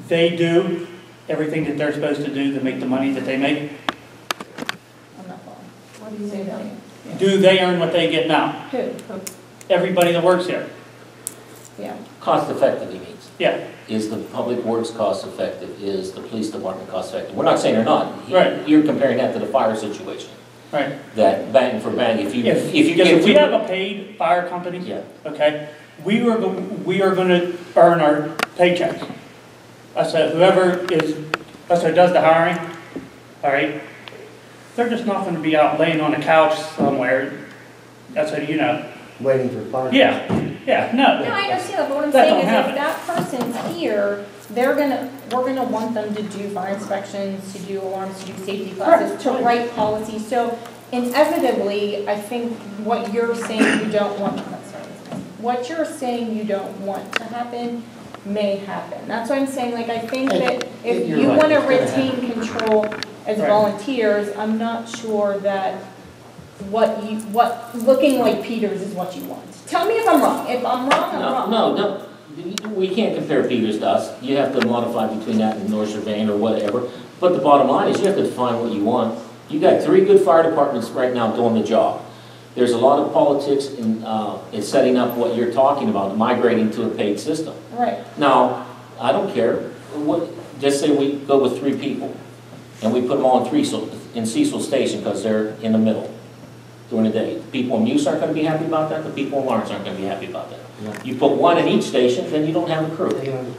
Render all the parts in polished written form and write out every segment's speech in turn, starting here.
they do everything that they're supposed to do to make the money that they make? I'm not following. What do you say about it? Yeah. Do they earn what they get now? Who? Everybody that works here. Yeah. Cost effective, he means. Yeah. Is the public works cost effective? Is the police department cost effective? We're not saying they're not. Right. You're comparing that to the fire situation. Right. That bang for bang, if you If we have a paid fire company, yeah. okay, we are going to earn our paychecks. I said, whoever does the hiring, all right, they're just not going to be out laying on a couch somewhere. That's what, you know. Waiting for fire. Yeah, yeah, no. No, I understand that, but what I'm That saying don't is happen. if that person's here, we're gonna want them to do fire inspections, to do alarms, to do safety classes, to write policies. So inevitably, I think what you're saying you don't want, what you're saying you don't want to happen may happen. That's what I'm saying, like, I think that if you want to retain control as volunteers, I'm not sure that what looking like Peters is what you want. Tell me if I'm wrong. If I'm wrong, I'm wrong. No. We can't compare Peters to us. You have to modify between that and North Surveying or whatever. But the bottom line is you have to define what you want. You got 3 good fire departments right now doing the job. There's a lot of politics in setting up what you're talking about, migrating to a paid system. Right. Now, I don't care. Just say we go with 3 people, and we put them all in Cecil Station because they're in the middle during the day. The people in Muse aren't going to be happy about that. The people in Lawrence aren't going to be happy about that. Yeah. You put 1 in each station, then you don't have a crew.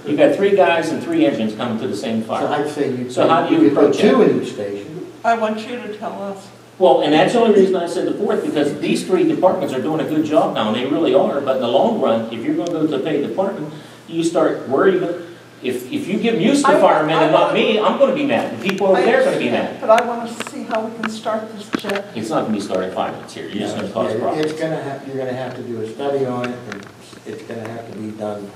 You've got 3 guys and 3 engines coming to the same fire. So I'd say so how do you approach put 2 in each station. I want you to tell us. Well, and that's the only reason I said the 4th, because these 3 departments are doing a good job now, and they really are. But in the long run, if you're going to go to a paid department, you start worrying. If you give Muse to firemen and not me, I'm going to be mad. The people over there are going to be mad. But I want to see how we can start this check. It's not going to be starting 5 minutes here. You're just going to cause problems. You're going to have to do a study on it, and it's going to have to be done.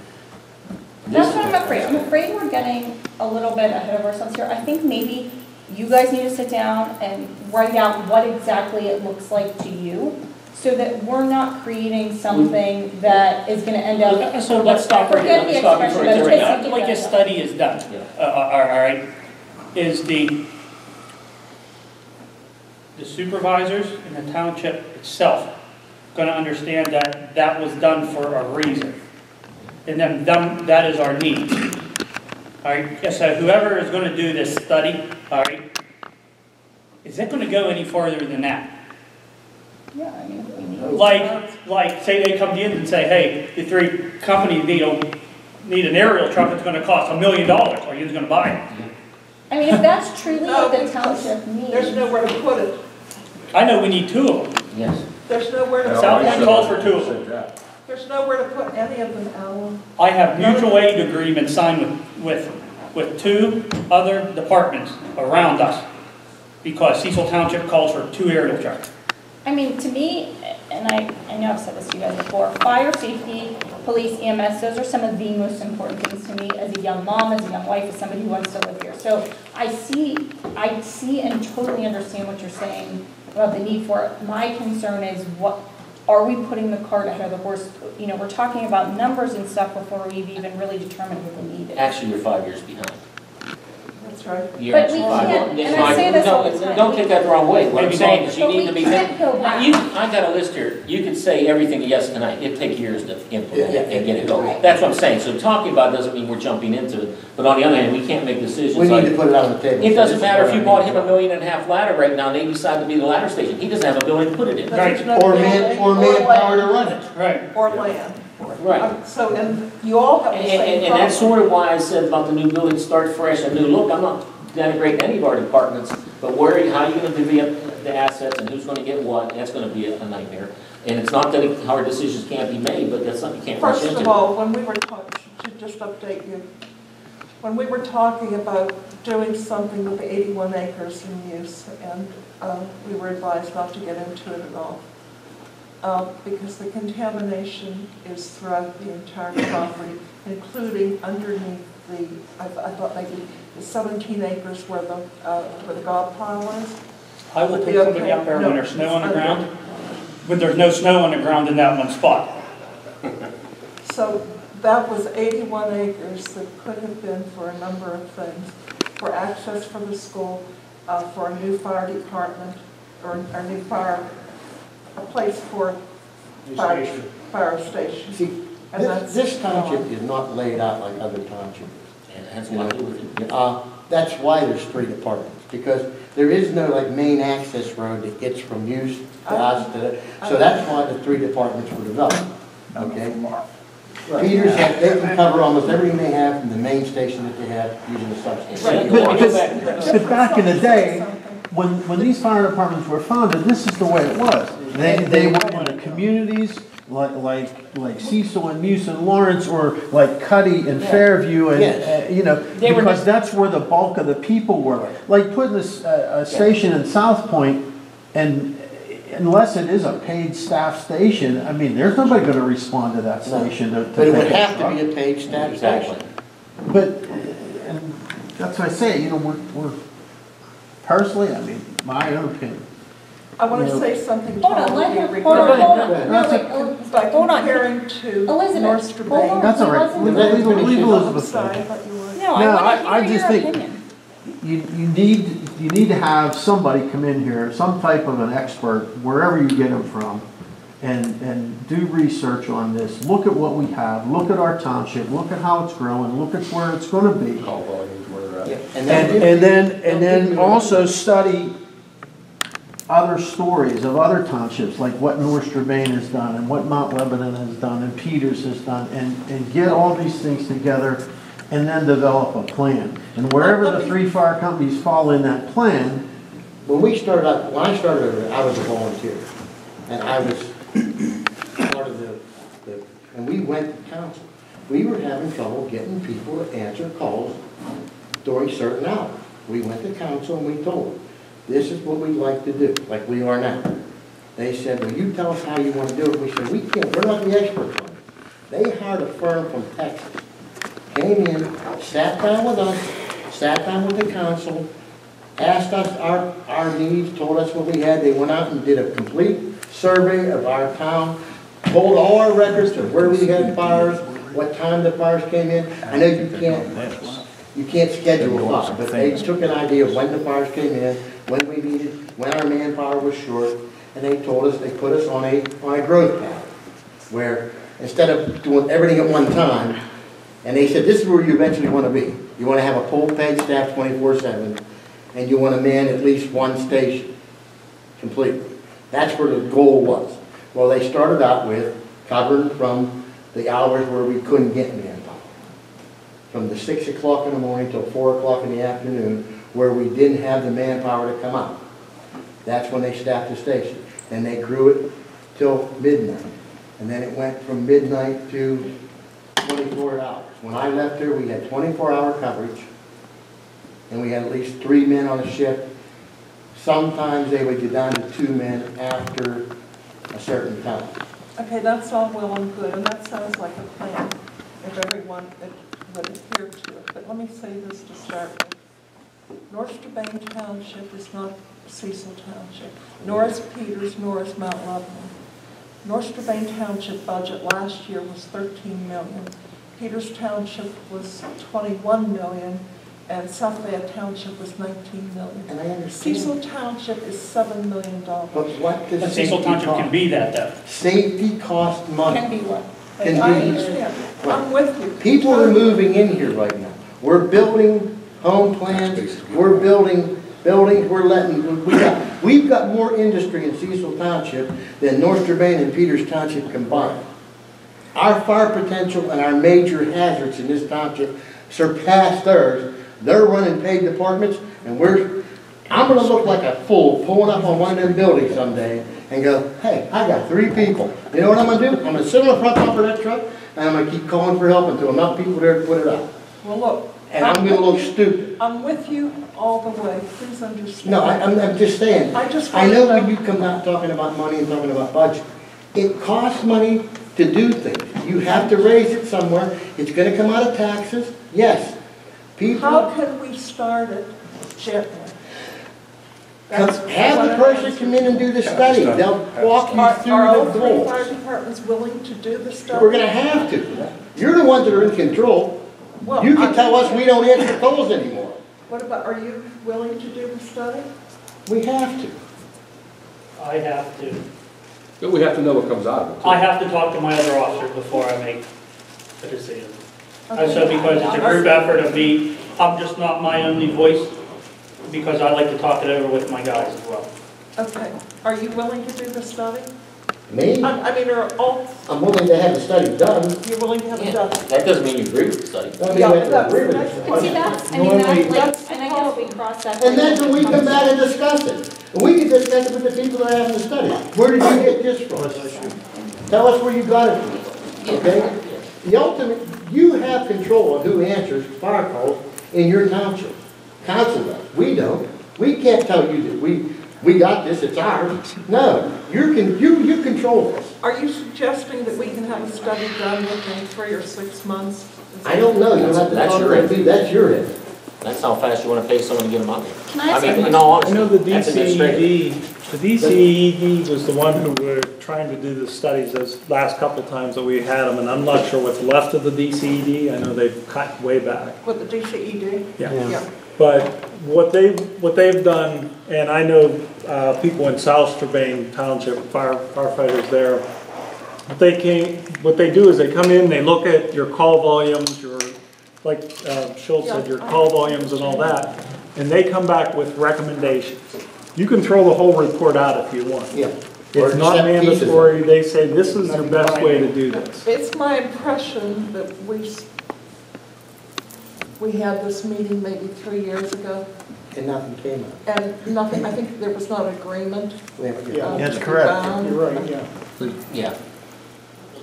That's what I'm afraid. I'm afraid we're getting a little bit ahead of ourselves here. I think maybe you guys need to sit down and write out what exactly it looks like to you, so that we're not creating something that is going to end up. So let's stop right here. Let's stop before it's right now. Like a study is done. Yeah. All right. Is the supervisors in the township itself going to understand that that was done for a reason, and then that is our need. All right. So whoever is going to do this study, all right, is it going to go any farther than that? Yeah, I mean, we need. Like, say they come to you and say, hey, the 3 companies need an aerial truck that's going to cost $1 million. Are you going to buy it? I mean, if that's truly what the township needs. There's nowhere to put it. I know we need 2 of them. Yes. There's nowhere to Southland calls for 2 of them. There's nowhere to put any of them, Alan. I have mutual aid agreements signed with 2 other departments around us because Cecil Township calls for 2 aerial trucks. I mean, to me, and I know I've said this to you guys before, fire safety, police, EMS, those are some of the most important things to me as a young mom, as a young wife, as somebody who wants to live here. So I see and totally understand what you're saying about the need for it. My concern is, what are we putting the cart ahead of the horse? You know, we're talking about numbers and stuff before we've even really determined what the need is. Actually, you're 5 years behind. That's right. You're But we actually 5 can't, years. and I say this all the time. Don't take that the wrong way. What I'm saying is you But need to be. we can't go back. I got a list here. You could say everything yes tonight. It'd take years to implement it and get it going. Right. That's what I'm saying. So talking about it doesn't mean we're jumping into it. But on the other hand, we can't make decisions. We need like, to put it on the table. it doesn't matter if you bought him $1.5 million ladder right now and they decide to be the ladder station. He doesn't have a building to put it in. Right. Or manpower to run it. Right. Or land. Right. So, and you all have the same And problem. that's sort of why I said about the new building, start fresh, a new look. I'm not denigrating any of our departments, but how are you going to divvy up the assets and who's going to get what? That's going to be a nightmare. And it's not that hard decisions can't be made, but that's something you can't rush into. First of all, when we were talking, to just update you, when we were talking about doing something with the 81 acres in use, and we were advised not to get into it at all, because the contamination is throughout the entire property, including underneath the, I thought maybe the 17 acres where the gob pile is. I will take somebody up there when there's snow on the ground. When there's no snow on the ground in that one spot. So that was 81 acres that could have been for a number of things, for access for the school, for a new fire department, or a new a place for fire station. See, And this township is not laid out like other townships. And it has a lot to do with it. That's why there's 3 departments, because there is no like main access road that gets from use to us so that's why the 3 departments were developed, okay? Peters, they can cover almost everything they have from the main station that they have using the substation. But back in the day, when these fire departments were founded, this is the way it was. They were in the communities like Cecil and Muse and Lawrence, or like Cuddy and Fairview, and you know, because that's where the bulk of the people were. Like putting a station in South Point, and unless it is a paid staff station, I mean, there's nobody going to respond to that station. But it would have to be a paid staff station. But and that's what I say. You know, we're personally, I mean, my own opinion. I want to say something Hold on, totally hold on, regarding hold on. No, wait, by hold on. comparing to Elizabeth, North hold Strabane. on. That's all right. Leave Elizabeth Sorry, I alone. thought you were. No, I No, want I to hear just your think- opinion. You need to have somebody come in here, some type of an expert, wherever you get them from, and do research on this. Look at what we have. Look at our township. Look at how it's growing. Look at where it's going to be. Call volumes where they're at. And And then also study other stories of other townships, like what North Strabane has done, and what Mount Lebanon has done, and Peters has done, and get all these things together, and then develop a plan. And wherever the 3 fire companies fall in that plan. when I started, I was a volunteer, and I was part of and we went to council. We were having trouble getting people to answer calls during certain hours. We went to council and we told them, this is what we'd like to do, like we are now. They said, well, you tell us how you want to do it. We said, we can't, we're not the experts on it. They hired a firm from Texas, came in, sat down with us, sat down with the council, asked us our needs, told us what we had. They went out and did a complete survey of our town, pulled all our records of where we had fires, what time the fires came in. I know you can't schedule a fire, but they took an idea of when the fires came in, when we needed, when our manpower was short, and they told us, they put us on a growth path, where instead of doing everything at one time, and they said, this is where you eventually want to be. You want to have a full paid staff 24/7, and you want to man at least 1 station completely. That's where the goal was. Well, they started out with covering from the hours where we couldn't get manpower. From the 6 o'clock in the morning till 4 o'clock in the afternoon, where we didn't have the manpower to come out. That's when they staffed the station. Then they grew it till midnight. And then it went from midnight to 24 hours. When I left here, we had 24-hour coverage, and we had at least 3 men on a shift. Sometimes they would get down to 2 men after a certain time. Okay, that's all well and good, and that sounds like a plan if everyone would adhere to it. But let me say this to start with. North Strabane Township is not Cecil Township, nor is Peters, nor is Mount Lebanon. North Strabane Township budget last year was $13 million. Peters Township was $21 million, and South Fayette Township was $19 million. And I understand. Cecil Township is $7 million. But what does But Cecil Township can be that, though. Safety costs money. Can be what? Can I be- understand. I'm with you. People are moving in here right now. We're building home plans, we're building buildings, we've got more industry in Cecil Township than North Strabane and Peters Township combined. Our fire potential and our major hazards in this township surpass theirs. They're running paid departments, and I'm gonna look like a fool pulling up on one of them buildings someday and go, hey, I got 3 people. You know what I'm gonna do? I'm gonna sit on the front bumper of that truck, and I'm gonna keep calling for help until enough people are there to put it out. Well, look. And I'm gonna look stupid. I'm with you all the way. Please understand. No, I'm just saying. I just I know wanna when you come out talking about money and talking about budget, it costs money to do things. You have to raise it somewhere. It's gonna come out of taxes, yes. How can we start it gently? Have the person come in and do the study. They'll walk you Are through all the 3 goals. fire departments willing to do the study? We're gonna have to. You're the ones that are in control. Well, You can tell us we don't answer calls anymore. What about, are you willing to do the study? We have to. I have to. But we have to know what comes out of it. too. I have to talk to my other officers before I make a decision. And so because it's a group effort of me, I'm just not my only voice, because I like to talk it over with my guys as well. Okay, are you willing to do the study? Me? I mean, are all, I'm willing to have the study done. you're willing to have it Yeah, done? that doesn't mean you agree with the study. I mean, Yeah, we have to that's- agree with that's it. And see, that's, I mean, Normally- that's like, and I guess we cross that. And then when we come back and discuss it, and we can discuss it with the people that are having the study. Where did you get this from? Tell us where you got it from, okay? The ultimate, you have control of who answers fire calls in your township. Council does, we don't. We can't tell you that we got this, it's ours. No, you control this. Are you suggesting that we can have a study done within 3 or 6 months? I don't know, you'll have to That's talk your to end. me, that's your end. That's how fast you wanna pay someone to get them out there. Can I ask mean, a in all I honesty, know the that's administrative. DCED was the one who were trying to do the studies those last couple times that we had them, and I'm not sure what's left of the DCED. I know they've cut way back. With the DCED? Yeah. Yeah. But what they've done, and I know people in South Strabane Township, firefighters there, what they do is they come in, they look at your call volumes, like Schultz said, your call volumes and all that, and they come back with recommendations. You can throw the whole report out if you want. Yeah. Or It's not accept pieces of it. mandatory, they say this is the best way to do this. It's my impression that we had this meeting maybe 3 years ago, And nothing came up. and nothing, I think there was not agreement. We have to- Yeah, that's to be correct. bound. You're right, yeah. Yeah.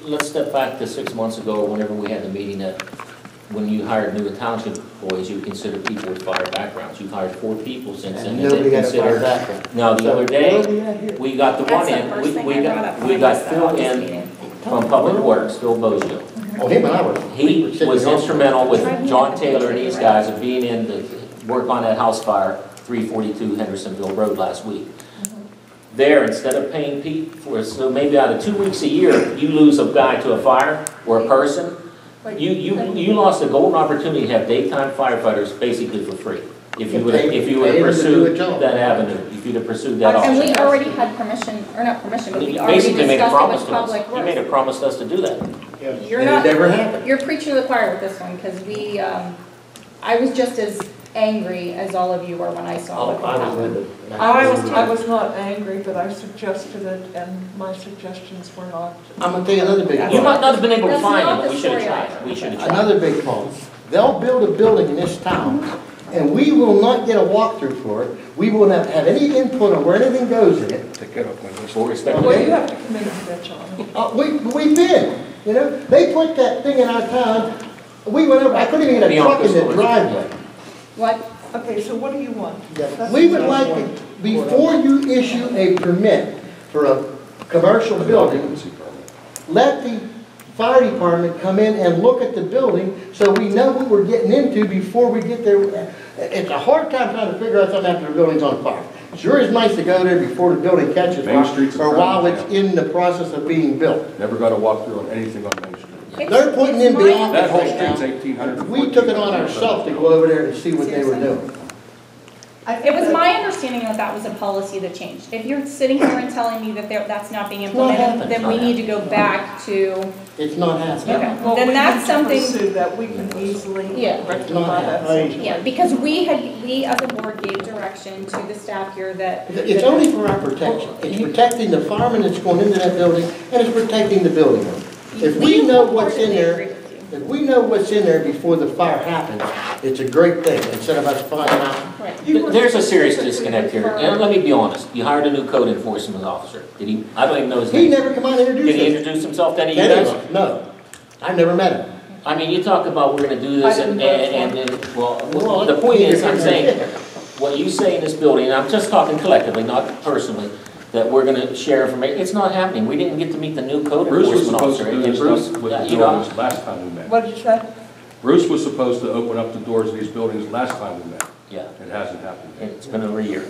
Let's step back to 6 months ago, whenever we had the meeting that, when you hired new township employees, you considered people with fire backgrounds. You've hired 4 people since then. And that nobody didn't had a fire consider- background. No, the So other where day, are we at here? we got the That's one the in, first thing we I got, brought up we when I got was at Phil August in meeting. from Public Works, Phil Bozio. Oh, him and I were. we were He sitting was on- instrumental with Drive me John up the Taylor and picture, these right? guys of being in to work on that house fire, 342 Hendersonville Road last week. There, instead of paying Pete for, so maybe out of 2 weeks a year, you lose a guy to a fire or a person, you lost a golden opportunity to have daytime firefighters basically for free. If you would have Pay them to do a pursued job. that avenue, if you'd have pursued that And we option. already had permission, or not permission, but He we already basically made a discussed it promise with to us. Public He made a Works. promise to us to do that. You're And it not, never happened. you're preaching to the choir with this one, because we, I was just as angry as all of you were when I saw what I was happened. with it. I was not angry, but I suggested it, and my suggestions were not. I'm gonna tell you another big You might one. not have been able to That's find not him, but the we should have story tried. either. We should have tried. Another big one. They'll build a building in this town, and we will not get a walkthrough for it. We will not have any input on where anything goes in it. Full respect. Well, you have to come in and bitch on it. We've been, you know, they put that thing in our town, we went over, I couldn't even get a truck in the driveway. What? Okay, so what do you want? We would like, to- before you issue a permit for a commercial building, let the fire department come in and look at the building so we know what we're getting into before we get there. It's a hard time trying to figure out something after the building's on fire. Sure is nice to go there before the building catches Main fire, Street's a or while crime, it's in the process of being built. Never got a walkthrough on anything on Main Street. They're putting in It's beyond That it whole right street's now. 1,800. We took it on ourselves to go over there and see what they were doing. It was my understanding that that was a policy that changed. If you're sitting here and telling me that that's not being It's not implemented, happening. then we need to go back to, It's not happening. Okay. Well, Then we that's need to something- pursue that, we can easily Yeah. rectify that I- situation. yeah, because we as a board gave direction to the staff here that. It's only for our protection. It's protecting the fireman that's going into that building, and it's protecting the building owner. If we know what's in wholeheartedly agree there, with you. if we know what's in there before the fire happens, it's a great thing, instead of us finding out. Right. You were There's a serious specifically disconnect here, referring- and let me be honest, you hired a new code enforcement officer. Did he, I don't even know his He name. never come out and Did he introduce us. introduce himself to any of you Anyone, guys? no. I've never met him. I mean, you talk about we're gonna do this I and, didn't know well, the point is, I'm saying, what you say in this building, and I'm just talking collectively, not personally, that we're gonna share information, it's not happening. We didn't get to meet the new code Bruce was enforcement supposed officer. to do And this Bruce, stuff with the you know, buildings last time we met. What did you say? Bruce was supposed to open up the doors of these buildings last time we met. yeah, It hasn't happened yet. it's been over a year.